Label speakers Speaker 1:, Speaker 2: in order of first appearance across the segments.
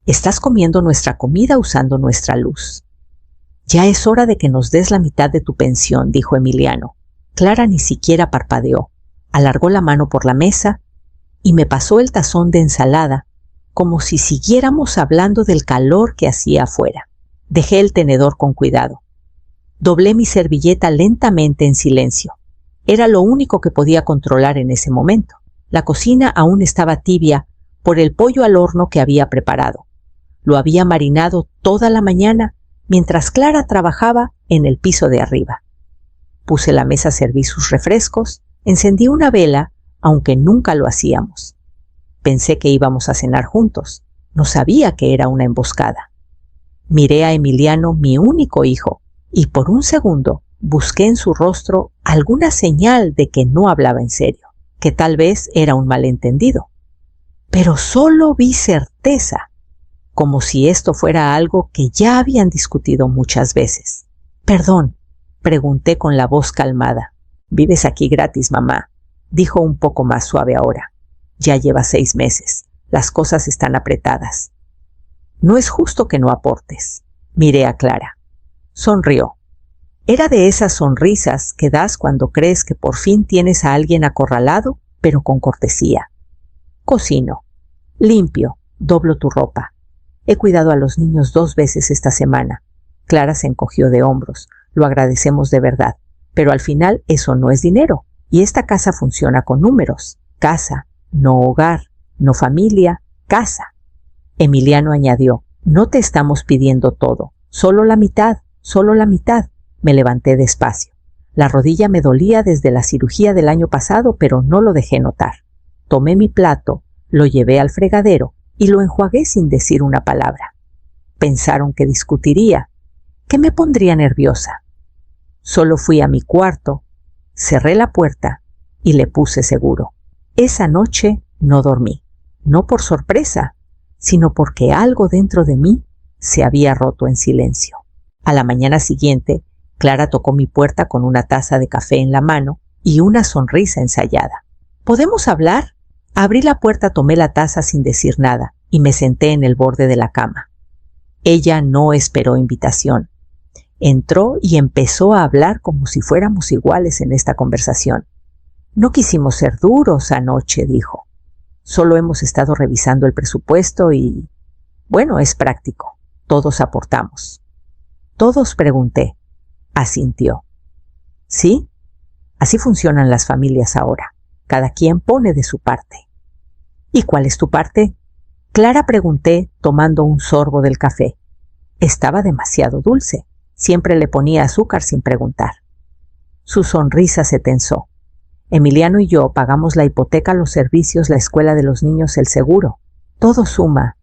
Speaker 1: Estás comiendo nuestra comida usando nuestra luz. Ya es hora de que nos des la mitad de tu pensión, dijo Emiliano. Clara ni siquiera parpadeó. Alargó la mano por la mesa y me pasó el tazón de ensalada, como si siguiéramos hablando del calor que hacía afuera. Dejé el tenedor con cuidado. Doblé mi servilleta lentamente en silencio. Era lo único que podía controlar en ese momento. La cocina aún estaba tibia por el pollo al horno que había preparado. Lo había marinado toda la mañana mientras Clara trabajaba en el piso de arriba. Puse la mesa a servir sus refrescos, encendí una vela, aunque nunca lo hacíamos. Pensé que íbamos a cenar juntos. No sabía que era una emboscada. Miré a Emiliano, mi único hijo, y por un segundo busqué en su rostro alguna señal de que no hablaba en serio, que tal vez era un malentendido. Pero solo vi certeza, como si esto fuera algo que ya habían discutido muchas veces. «Perdón», pregunté con la voz calmada. «¿Vives aquí gratis, mamá?», dijo un poco más suave ahora. «Ya lleva 6 meses. Las cosas están apretadas». «No es justo que no aportes». Miré a Clara. Sonrió. Era de esas sonrisas que das cuando crees que por fin tienes a alguien acorralado, pero con cortesía. «Cocino, limpio, doblo tu ropa. He cuidado a los niños 2 veces esta semana». Clara se encogió de hombros. «Lo agradecemos de verdad, pero al final eso no es dinero, y esta casa funciona con números. Casa, no hogar, no familia, casa». Emiliano añadió: «No te estamos pidiendo todo, solo la mitad, solo la mitad». Me levanté despacio. La rodilla me dolía desde la cirugía del año pasado, pero no lo dejé notar. Tomé mi plato, lo llevé al fregadero y lo enjuagué sin decir una palabra. Pensaron que discutiría, que me pondría nerviosa. Solo fui a mi cuarto, cerré la puerta y le puse seguro. Esa noche no dormí, no por sorpresa, sino porque algo dentro de mí se había roto en silencio. A la mañana siguiente, Clara tocó mi puerta con una taza de café en la mano y una sonrisa ensayada. «¿Podemos hablar?». Abrí la puerta, tomé la taza sin decir nada y me senté en el borde de la cama. Ella no esperó invitación. Entró y empezó a hablar como si fuéramos iguales en esta conversación. «No quisimos ser duros anoche», dijo. «Solo hemos estado revisando el presupuesto y, bueno, es práctico. Todos aportamos». «¿Todos?», pregunté. Asintió. «¿Sí? Así funcionan las familias ahora. Cada quien pone de su parte». «¿Y cuál es tu parte?». Clara, pregunté, tomando un sorbo del café. Estaba demasiado dulce. Siempre le ponía azúcar sin preguntar. Su sonrisa se tensó. «Emiliano y yo pagamos la hipoteca, los servicios, la escuela de los niños, el seguro. Todo suma.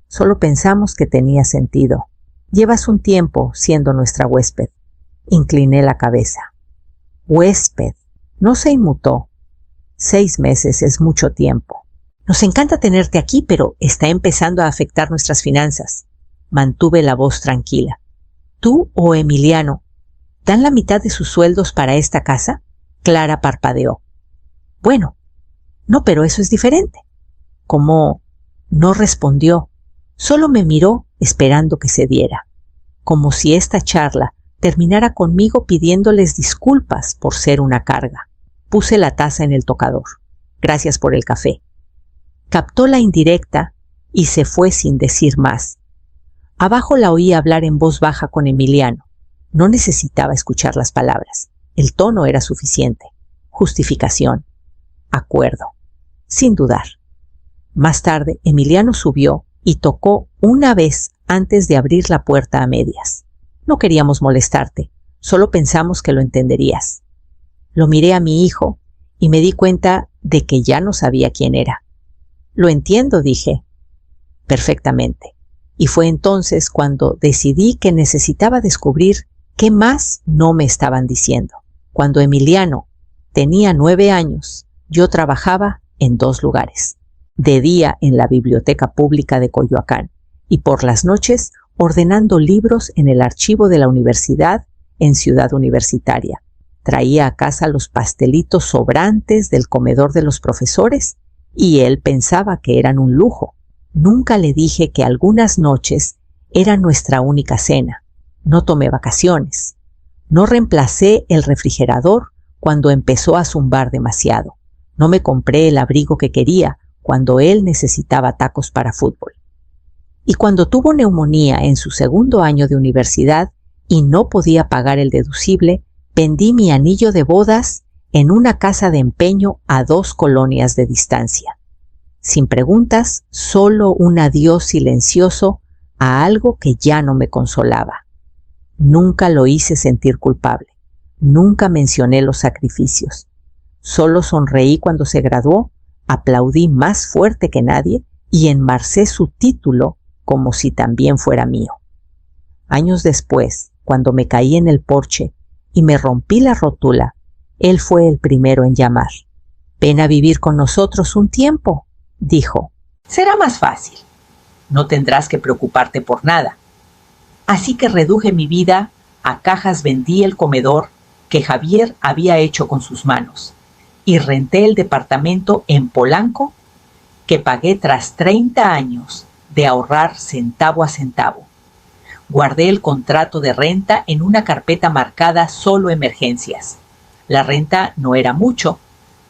Speaker 1: Solo pensamos que tenía sentido. Llevas un tiempo siendo nuestra huésped». Incliné la cabeza. «Huésped». No se inmutó. 6 meses es mucho tiempo. «Nos encanta tenerte aquí, pero está empezando a afectar nuestras finanzas». Mantuve la voz tranquila. «¿Tú o Emiliano dan la mitad de sus sueldos para esta casa?». Clara parpadeó. «Bueno, no, pero eso es diferente». «¿Cómo?». No respondió. Solo me miró esperando que se diera. Como si esta charla terminara conmigo pidiéndoles disculpas por ser una carga. Puse la taza en el tocador. «Gracias por el café». Captó la indirecta y se fue sin decir más. Abajo la oí hablar en voz baja con Emiliano. No necesitaba escuchar las palabras. El tono era suficiente. Justificación. Acuerdo. Sin dudar. Más tarde, Emiliano subió y tocó una vez antes de abrir la puerta a medias. «No queríamos molestarte, solo pensamos que lo entenderías». Lo miré a mi hijo y me di cuenta de que ya no sabía quién era. «Lo entiendo», dije. «Perfectamente». Y fue entonces cuando decidí que necesitaba descubrir qué más no me estaban diciendo. Cuando Emiliano tenía 9 años, yo trabajaba en 2 lugares. De día en la Biblioteca Pública de Coyoacán y por las noches ordenando libros en el archivo de la universidad en Ciudad Universitaria. Traía a casa los pastelitos sobrantes del comedor de los profesores y él pensaba que eran un lujo. Nunca le dije que algunas noches era nuestra única cena. No tomé vacaciones. No reemplacé el refrigerador cuando empezó a zumbar demasiado. No me compré el abrigo que quería cuando él necesitaba tacos para fútbol. Y cuando tuvo neumonía en su segundo año de universidad y no podía pagar el deducible, vendí mi anillo de bodas en una casa de empeño a 2 colonias de distancia. Sin preguntas, solo un adiós silencioso a algo que ya no me consolaba. Nunca lo hice sentir culpable. Nunca mencioné los sacrificios. Solo sonreí cuando se graduó, aplaudí más fuerte que nadie y enmarcé su título como si también fuera mío. Años después, cuando me caí en el porche y me rompí la rótula, él fue el primero en llamar. «Ven a vivir con nosotros un tiempo», dijo. «Será más fácil. No tendrás que preocuparte por nada». Así que reduje mi vida a cajas, vendí el comedor que Javier había hecho con sus manos y renté el departamento en Polanco que pagué tras 30 años de ahorrar centavo a centavo. Guardé el contrato de renta en una carpeta marcada solo emergencias. La renta no era mucho,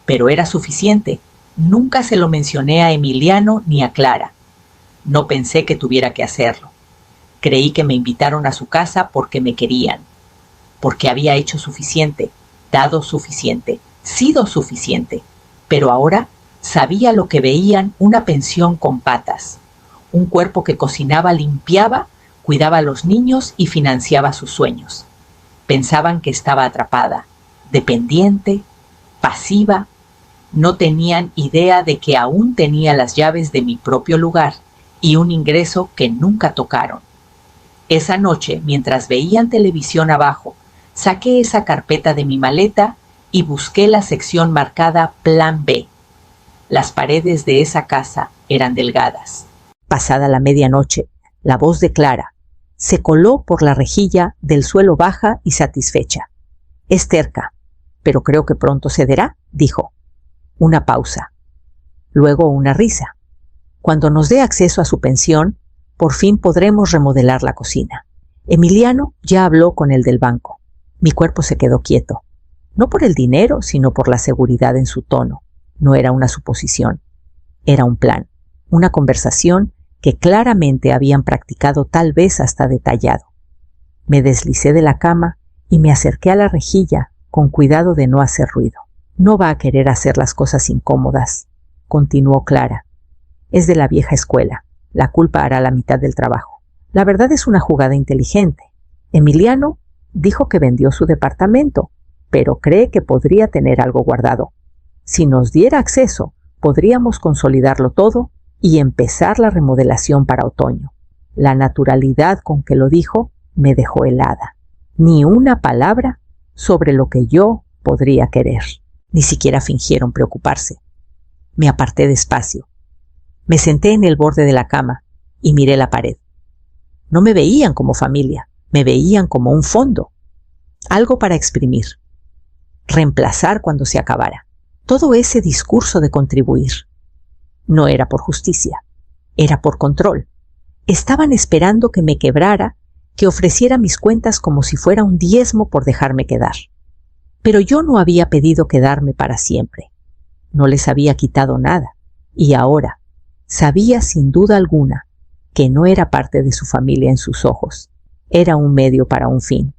Speaker 1: pero era suficiente. Nunca se lo mencioné a Emiliano ni a Clara. No pensé que tuviera que hacerlo. Creí que me invitaron a su casa porque me querían, porque había hecho suficiente, dado suficiente, sido suficiente. Pero ahora sabía lo que veían: una pensión con patas, un cuerpo que cocinaba, limpiaba, cuidaba a los niños y financiaba sus sueños. Pensaban que estaba atrapada, dependiente, pasiva. No tenían idea de que aún tenía las llaves de mi propio lugar y un ingreso que nunca tocaron. Esa noche, mientras veían televisión abajo, saqué esa carpeta de mi maleta y busqué la sección marcada Plan B. Las paredes de esa casa eran delgadas. Pasada la medianoche, la voz de Clara se coló por la rejilla del suelo, baja y satisfecha. «Es terca, pero creo que pronto cederá», dijo. Una pausa. Luego una risa. «Cuando nos dé acceso a su pensión, por fin podremos remodelar la cocina. Emiliano ya habló con el del banco». Mi cuerpo se quedó quieto. No por el dinero, sino por la seguridad en su tono. No era una suposición. Era un plan. Una conversación que claramente habían practicado, tal vez hasta detallado. Me deslicé de la cama y me acerqué a la rejilla con cuidado de no hacer ruido. «No va a querer hacer las cosas incómodas», continuó Clara. «Es de la vieja escuela. La culpa hará la mitad del trabajo. La verdad es una jugada inteligente. Emiliano dijo que vendió su departamento, pero cree que podría tener algo guardado. Si nos diera acceso, podríamos consolidarlo todo y empezar la remodelación para otoño». La naturalidad con que lo dijo me dejó helada. Ni una palabra sobre lo que yo podría querer. Ni siquiera fingieron preocuparse. Me aparté despacio. Me senté en el borde de la cama y miré la pared. No me veían como familia, me veían como un fondo. Algo para exprimir. Reemplazar cuando se acabara. Todo ese discurso de contribuir. No era por justicia, era por control. Estaban esperando que me quebrara, que ofreciera mis cuentas como si fuera un diezmo por dejarme quedar. Pero yo no había pedido quedarme para siempre. No les había quitado nada. Y ahora sabía sin duda alguna que no era parte de su familia en sus ojos. Era un medio para un fin.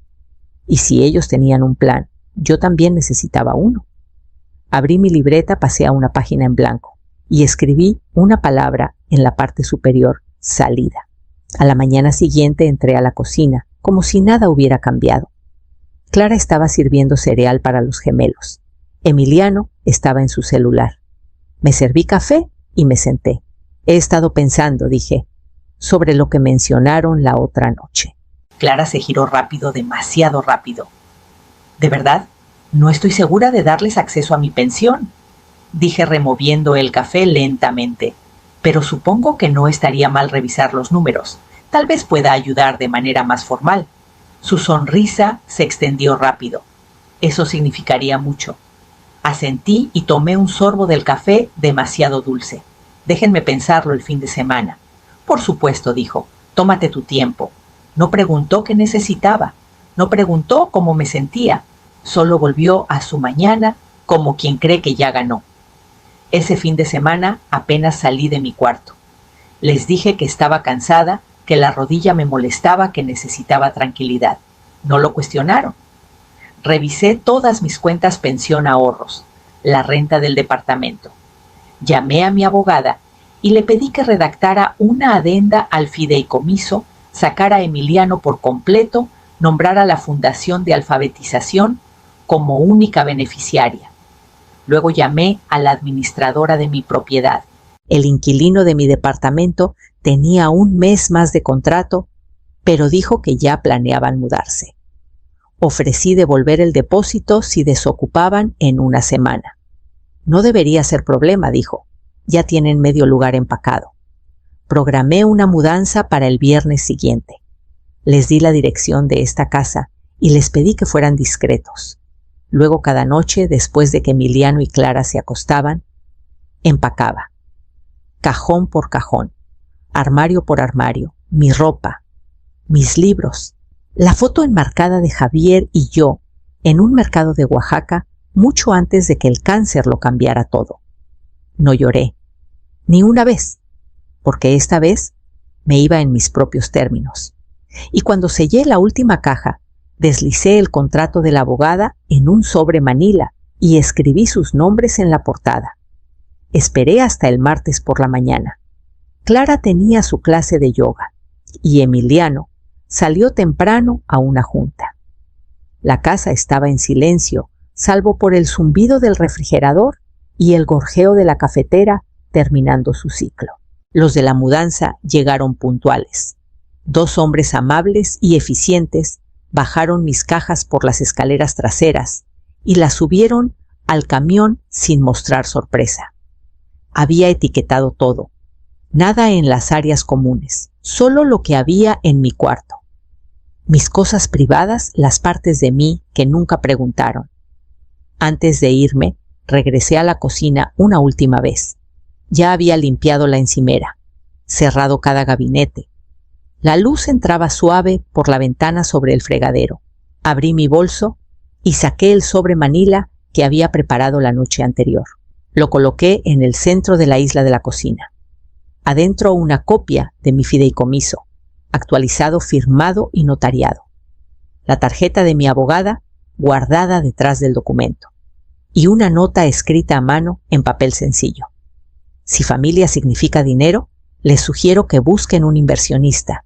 Speaker 1: Y si ellos tenían un plan, yo también necesitaba uno. Abrí mi libreta, pasé a una página en blanco y escribí una palabra en la parte superior: salida. A la mañana siguiente entré a la cocina, como si nada hubiera cambiado. Clara estaba sirviendo cereal para los gemelos. Emiliano estaba en su celular. Me serví café y me senté. «He estado pensando», dije, «sobre lo que mencionaron la otra noche». Clara se giró rápido, demasiado rápido. «¿De verdad? No estoy segura de darles acceso a mi pensión», dije removiendo el café lentamente. «Pero supongo que no estaría mal revisar los números. Tal vez pueda ayudar de manera más formal». Su sonrisa se extendió rápido. Eso significaría mucho. Asentí y tomé un sorbo del café demasiado dulce. Déjenme pensarlo el fin de semana. Por supuesto, dijo, tómate tu tiempo. No preguntó qué necesitaba, no preguntó cómo me sentía, solo volvió a su mañana como quien cree que ya ganó. Ese fin de semana apenas salí de mi cuarto. Les dije que estaba cansada, que la rodilla me molestaba, que necesitaba tranquilidad. No lo cuestionaron. Revisé todas mis cuentas pensión ahorros, la renta del departamento. Llamé a mi abogada y le pedí que redactara una adenda al fideicomiso, sacara a Emiliano por completo, nombrara a la Fundación de Alfabetización como única beneficiaria. Luego llamé a la administradora de mi propiedad. El inquilino de mi departamento tenía un mes más de contrato, pero dijo que ya planeaban mudarse. Ofrecí devolver el depósito si desocupaban en una semana. No debería ser problema, dijo. Ya tienen medio lugar empacado. Programé una mudanza para el viernes siguiente. Les di la dirección de esta casa y les pedí que fueran discretos. Luego cada noche, después de que Emiliano y Clara se acostaban, empacaba. Cajón por cajón, armario por armario, mi ropa, mis libros, la foto enmarcada de Javier y yo en un mercado de Oaxaca mucho antes de que el cáncer lo cambiara todo. No lloré, ni una vez, porque esta vez me iba en mis propios términos. Y cuando sellé la última caja, deslicé el contrato de la abogada en un sobre manila y escribí sus nombres en la portada. Esperé hasta el martes por la mañana. Clara tenía su clase de yoga y Emiliano salió temprano a una junta. La casa estaba en silencio, salvo por el zumbido del refrigerador y el gorjeo de la cafetera terminando su ciclo. Los de la mudanza llegaron puntuales. 2 hombres amables y eficientes bajaron mis cajas por las escaleras traseras y las subieron al camión sin mostrar sorpresa. Había etiquetado todo, nada en las áreas comunes, solo lo que había en mi cuarto. Mis cosas privadas, las partes de mí que nunca preguntaron. Antes de irme, regresé a la cocina una última vez. Ya había limpiado la encimera, cerrado cada gabinete. La luz entraba suave por la ventana sobre el fregadero. Abrí mi bolso y saqué el sobre manila que había preparado la noche anterior. Lo coloqué en el centro de la isla de la cocina. Adentro una copia de mi fideicomiso, actualizado, firmado y notariado. La tarjeta de mi abogada guardada detrás del documento. Y una nota escrita a mano en papel sencillo. Si familia significa dinero, les sugiero que busquen un inversionista.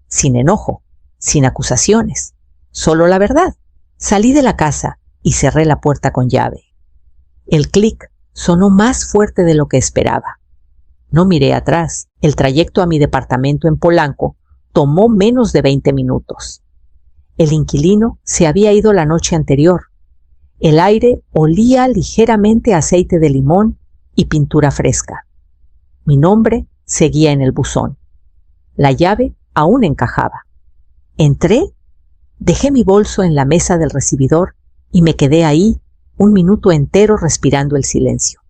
Speaker 1: Sin enojo, sin acusaciones, solo la verdad. Salí de la casa y cerré la puerta con llave. El clic sonó más fuerte de lo que esperaba. No miré atrás. El trayecto a mi departamento en Polanco tomó menos de 20 minutos. El inquilino se había ido la noche anterior. El aire olía ligeramente a aceite de limón y pintura fresca. Mi nombre seguía en el buzón. La llave aún encajaba. Entré, dejé mi bolso en la mesa del recibidor y me quedé ahí un minuto entero respirando el silencio.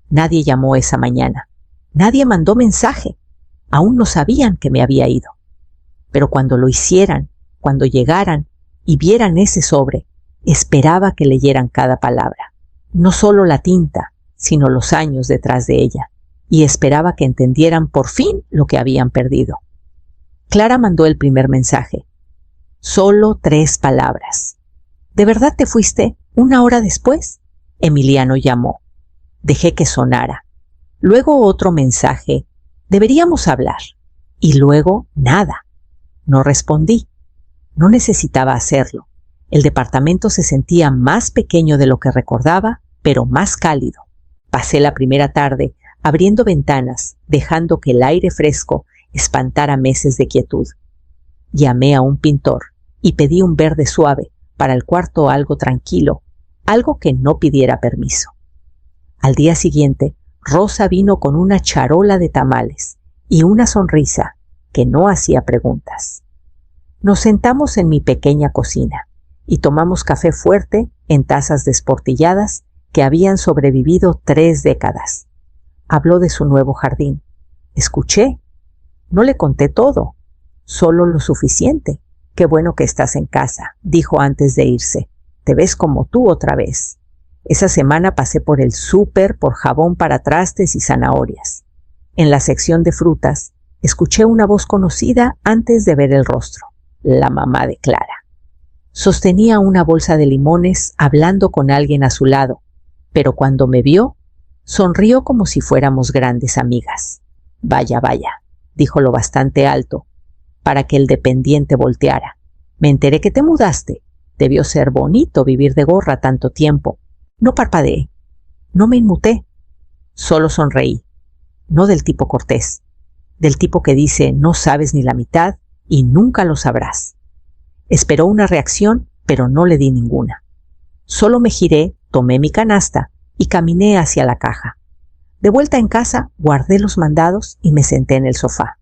Speaker 1: Nadie llamó esa mañana. Nadie mandó mensaje. Aún no sabían que me había ido. Pero cuando lo hicieran, cuando llegaran y vieran ese sobre, esperaba que leyeran cada palabra. No solo la tinta, sino los años detrás de ella. Y esperaba que entendieran por fin lo que habían perdido. Clara mandó el primer mensaje. Solo 3 palabras. ¿De verdad te fuiste 1 hora después? Emiliano llamó. Dejé que sonara. Luego otro mensaje. Deberíamos hablar. Y luego nada. No respondí. No necesitaba hacerlo. El departamento se sentía más pequeño de lo que recordaba, pero más cálido. Pasé la primera tarde abriendo ventanas, dejando que el aire fresco espantara meses de quietud. Llamé a un pintor y pedí un verde suave para el cuarto, algo tranquilo, algo que no pidiera permiso. Al día siguiente, Rosa vino con una charola de tamales y una sonrisa que no hacía preguntas. Nos sentamos en mi pequeña cocina y tomamos café fuerte en tazas desportilladas que habían sobrevivido 3 décadas. Habló de su nuevo jardín. Escuché. No le conté todo, solo lo suficiente. Qué bueno que estás en casa, dijo antes de irse. Te ves como tú otra vez. Esa semana pasé por el súper por jabón para trastes y zanahorias. En la sección de frutas, escuché una voz conocida antes de ver el rostro. La mamá de Clara. Sostenía una bolsa de limones hablando con alguien a su lado, pero cuando me vio, sonrió como si fuéramos grandes amigas. Vaya, vaya, dijo lo bastante alto para que el dependiente volteara. Me enteré que te mudaste. Debió ser bonito vivir de gorra tanto tiempo. No parpadeé. No me inmuté. Solo sonreí. No del tipo cortés. Del tipo que dice no sabes ni la mitad y nunca lo sabrás. Esperó una reacción, pero no le di ninguna. Solo me giré, tomé mi canasta y caminé hacia la caja. De vuelta en casa, guardé los mandados y me senté en el sofá.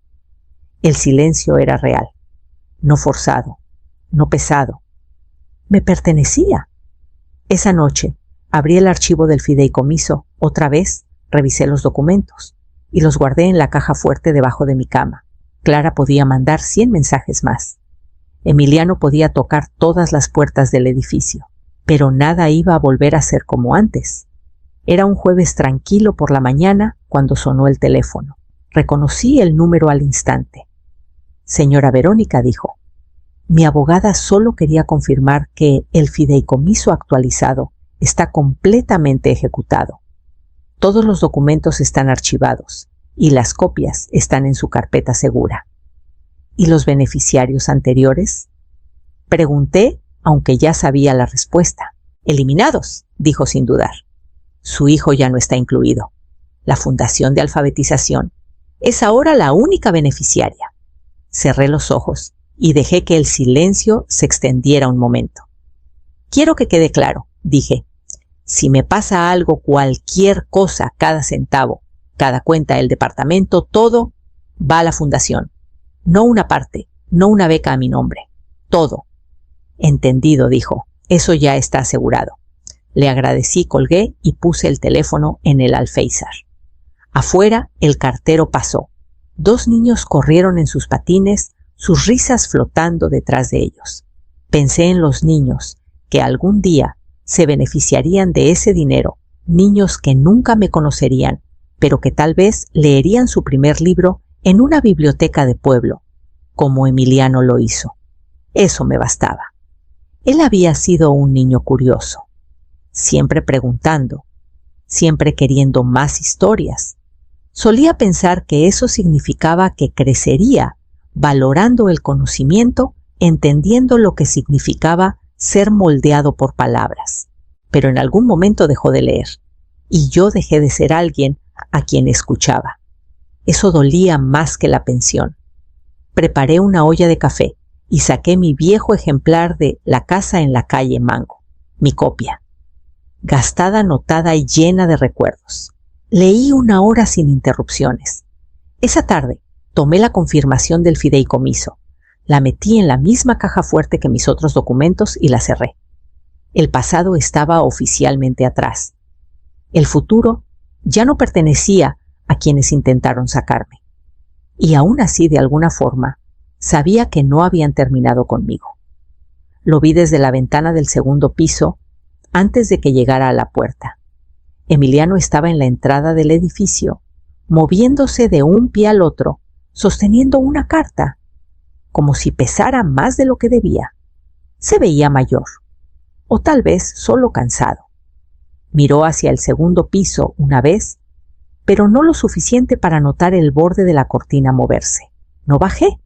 Speaker 1: El silencio era real, no forzado, no pesado. Me pertenecía. Esa noche, abrí el archivo del fideicomiso, otra vez, revisé los documentos y los guardé en la caja fuerte debajo de mi cama. Clara podía mandar 100 mensajes más. Emiliano podía tocar todas las puertas del edificio, pero nada iba a volver a ser como antes. Era un jueves tranquilo por la mañana cuando sonó el teléfono. Reconocí el número al instante. Señora Verónica, dijo. Mi abogada solo quería confirmar que el fideicomiso actualizado está completamente ejecutado. Todos los documentos están archivados y las copias están en su carpeta segura. ¿Y los beneficiarios anteriores? Pregunté, aunque ya sabía la respuesta. Eliminados, dijo sin dudar. Su hijo ya no está incluido. La Fundación de Alfabetización es ahora la única beneficiaria. Cerré los ojos y dejé que el silencio se extendiera un momento. Quiero que quede claro, dije. Si me pasa algo, cualquier cosa, cada centavo, cada cuenta del departamento, todo va a la fundación. No una parte, no una beca a mi nombre. Todo. Entendido, dijo. Eso ya está asegurado. Le agradecí, colgué y puse el teléfono en el alféizar. Afuera, el cartero pasó. 2 niños corrieron en sus patines, sus risas flotando detrás de ellos. Pensé en los niños que algún día se beneficiarían de ese dinero, niños que nunca me conocerían, pero que tal vez leerían su primer libro en una biblioteca de pueblo, como Emiliano lo hizo. Eso me bastaba. Él había sido un niño curioso, siempre preguntando, siempre queriendo más historias. Solía pensar que eso significaba que crecería, valorando el conocimiento, entendiendo lo que significaba ser moldeado por palabras. Pero en algún momento dejó de leer, y yo dejé de ser alguien a quien escuchaba. Eso dolía más que la pensión. Preparé una olla de café y saqué mi viejo ejemplar de La casa en la calle Mango, mi copia. Gastada, anotada y llena de recuerdos. Leí 1 hora sin interrupciones. Esa tarde tomé la confirmación del fideicomiso. La metí en la misma caja fuerte que mis otros documentos y la cerré. El pasado estaba oficialmente atrás. El futuro ya no pertenecía a quienes intentaron sacarme. Y aún así, de alguna forma, sabía que no habían terminado conmigo. Lo vi desde la ventana del 2º piso antes de que llegara a la puerta. Emiliano estaba en la entrada del edificio, moviéndose de un pie al otro, sosteniendo una carta, como si pesara más de lo que debía. Se veía mayor, o tal vez solo cansado. Miró hacia el 2º piso una vez, pero no lo suficiente para notar el borde de la cortina moverse. No bajé.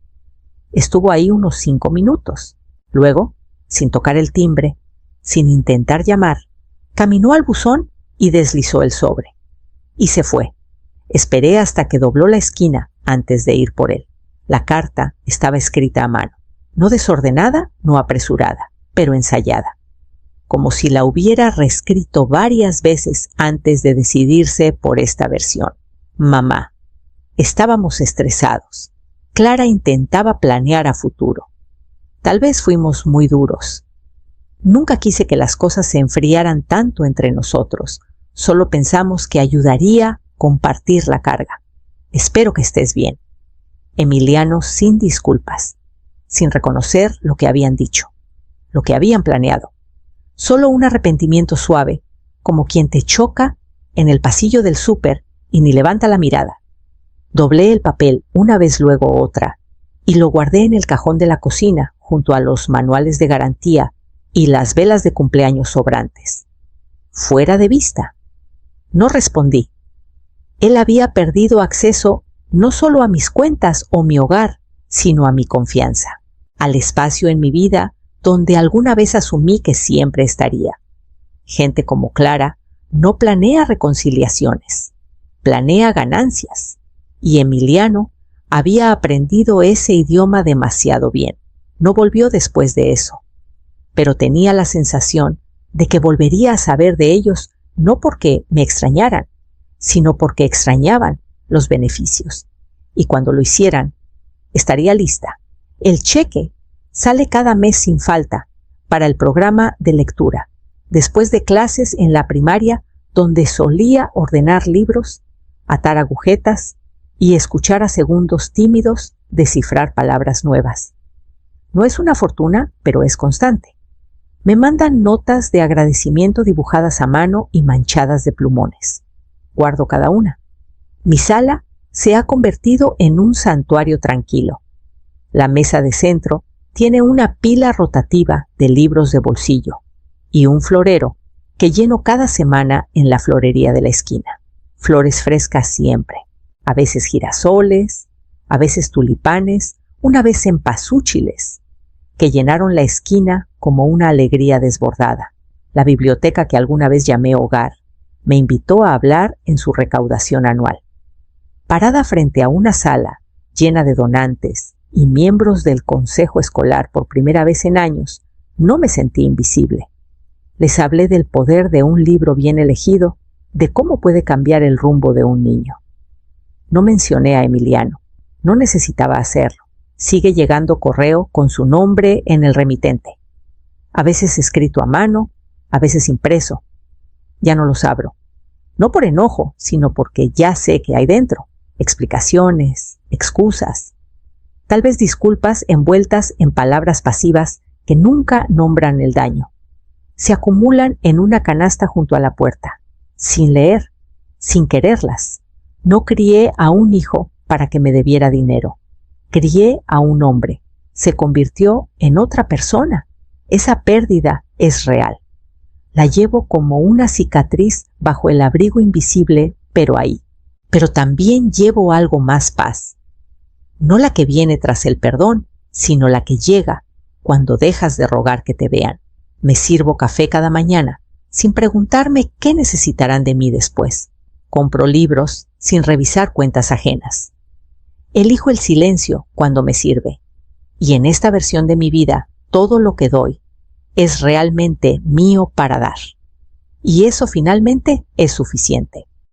Speaker 1: Estuvo ahí unos 5 minutos. Luego, sin tocar el timbre, sin intentar llamar, caminó al buzón y deslizó el sobre. Y se fue. Esperé hasta que dobló la esquina antes de ir por él. La carta estaba escrita a mano, no desordenada, no apresurada, pero ensayada, como si la hubiera reescrito varias veces antes de decidirse por esta versión. Mamá. Estábamos estresados. Clara intentaba planear a futuro. Tal vez fuimos muy duros. Nunca quise que las cosas se enfriaran tanto entre nosotros. Solo pensamos que ayudaría compartir la carga. Espero que estés bien. Emiliano sin disculpas, sin reconocer lo que habían dicho, lo que habían planeado. Solo un arrepentimiento suave, como quien te choca en el pasillo del súper y ni levanta la mirada. Doblé el papel una vez, luego otra, y lo guardé en el cajón de la cocina junto a los manuales de garantía y las velas de cumpleaños sobrantes. Fuera de vista. No respondí. Él había perdido acceso no solo a mis cuentas o mi hogar, sino a mi confianza, al espacio en mi vida donde alguna vez asumí que siempre estaría. Gente como Clara no planea reconciliaciones, planea ganancias, y Emiliano había aprendido ese idioma demasiado bien. No volvió después de eso, pero tenía la sensación de que volvería a saber de ellos no porque me extrañaran, sino porque extrañaban los beneficios. Y cuando lo hicieran, estaría lista. El cheque sale cada mes sin falta para el programa de lectura, después de clases en la primaria donde solía ordenar libros, atar agujetas y escuchar a segundos tímidos descifrar palabras nuevas. No es una fortuna, pero es constante. Me mandan notas de agradecimiento dibujadas a mano y manchadas de plumones. Guardo cada una. Mi sala se ha convertido en un santuario tranquilo. La mesa de centro tiene una pila rotativa de libros de bolsillo y un florero que lleno cada semana en la florería de la esquina. Flores frescas siempre, a veces girasoles, a veces tulipanes, una vez cempasúchiles, que llenaron la esquina como una alegría desbordada. La biblioteca que alguna vez llamé hogar me invitó a hablar en su recaudación anual. Parada frente a una sala llena de donantes y miembros del consejo escolar por primera vez en años, no me sentí invisible. Les hablé del poder de un libro bien elegido, de cómo puede cambiar el rumbo de un niño. No mencioné a Emiliano. No necesitaba hacerlo. Sigue llegando correo con su nombre en el remitente. A veces escrito a mano, a veces impreso. Ya no los abro. No por enojo, sino porque ya sé qué hay dentro. Explicaciones, excusas. Tal vez disculpas envueltas en palabras pasivas que nunca nombran el daño. Se acumulan en una canasta junto a la puerta, sin leer, sin quererlas. No crié a un hijo para que me debiera dinero. Crié a un hombre. Se convirtió en otra persona. Esa pérdida es real. La llevo como una cicatriz bajo el abrigo invisible, pero ahí. Pero también llevo algo más: paz. No la que viene tras el perdón, sino la que llega cuando dejas de rogar que te vean. Me sirvo café cada mañana, sin preguntarme qué necesitarán de mí después. Compro libros sin revisar cuentas ajenas. Elijo el silencio cuando me sirve. Y en esta versión de mi vida, todo lo que doy es realmente mío para dar. Y eso finalmente es suficiente.